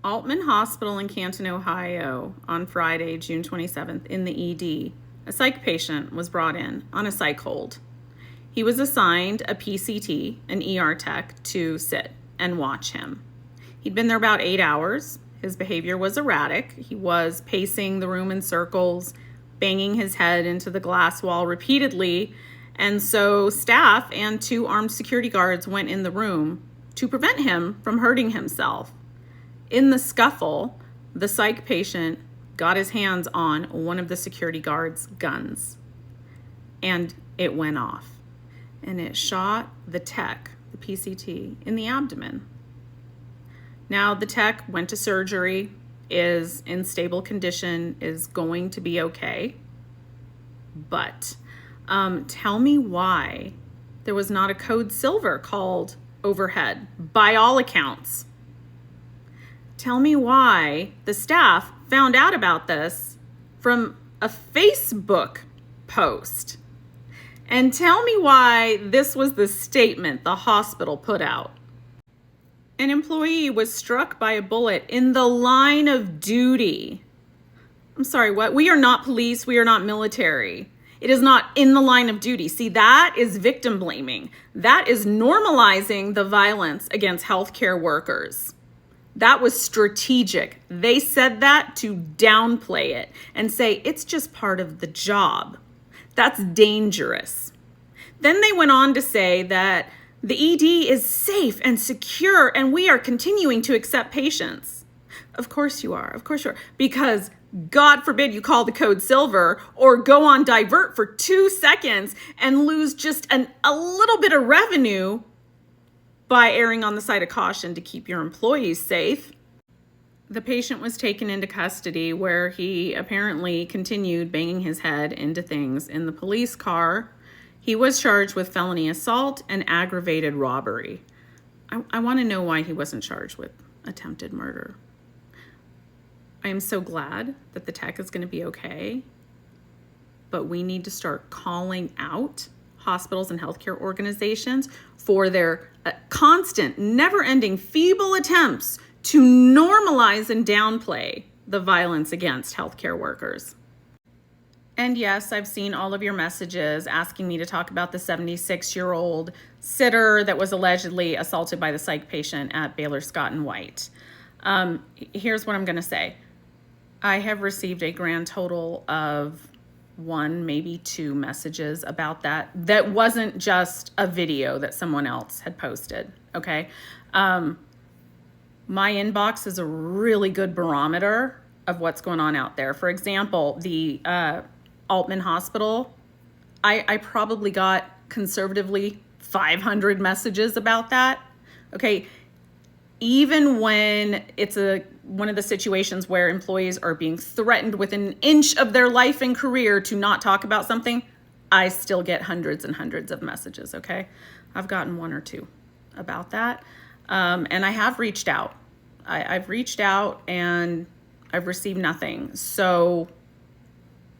Altman Hospital in Canton, Ohio, on Friday, June 27th, in the ED, a psych patient was brought in on a psych hold. He was assigned a PCT, an ER tech, to sit and watch him. He'd been there about 8 hours. His behavior was erratic. He was pacing the room in circles, banging his head into the glass wall repeatedly, and so staff and 2 armed security guards went in the room to prevent him from hurting himself. In the scuffle, the psych patient got his hands on one of the security guards' guns, and it went off, and it shot the tech, the PCT, in the abdomen. Now, the tech went to surgery, is in stable condition, is going to be okay, but tell me why there was not a code silver called overhead, by all accounts. Tell me why the staff found out about this from a Facebook post. And tell me why this was the statement the hospital put out. An employee was struck by a bullet in the line of duty. I'm sorry, what? We are not police. We are not military. It is not in the line of duty. See, that is victim blaming. That is normalizing the violence against healthcare workers. That was strategic. They said that to downplay it and say it's just part of the job. That's dangerous. Then they went on to say that the ED is safe and secure and we are continuing to accept patients. Of course you are. Of course you are. Because God forbid you call the code silver or go on divert for 2 seconds and lose just a little bit of revenue by erring on the side of caution to keep your employees safe. The patient was taken into custody where he apparently continued banging his head into things in the police car. He was charged with felony assault and aggravated robbery. I want to know why he wasn't charged with attempted murder. I am so glad that the tech is going to be okay, but we need to start calling out hospitals and healthcare organizations for their constant, never-ending, feeble attempts to normalize and downplay the violence against healthcare workers. And yes, I've seen all of your messages asking me to talk about the 76-year-old sitter that was allegedly assaulted by the psych patient at Baylor Scott and White. Here's what I'm going to say. I have received a grand total of 1, maybe 2 messages about that. That wasn't just a video that someone else had posted, okay? My inbox is a really good barometer of what's going on out there. For example, the Altman Hospital, I probably got conservatively 500 messages about that, okay? Even when it's one of the situations where employees are being threatened within an inch of their life and career to not talk about something, I still get hundreds and hundreds of messages, okay? I've gotten 1 or 2 about that. And I have reached out. I've reached out and I've received nothing. So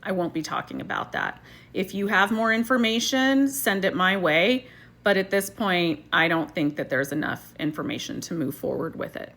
I won't be talking about that. If you have more information, send it my way. But at this point, I don't think that there's enough information to move forward with it.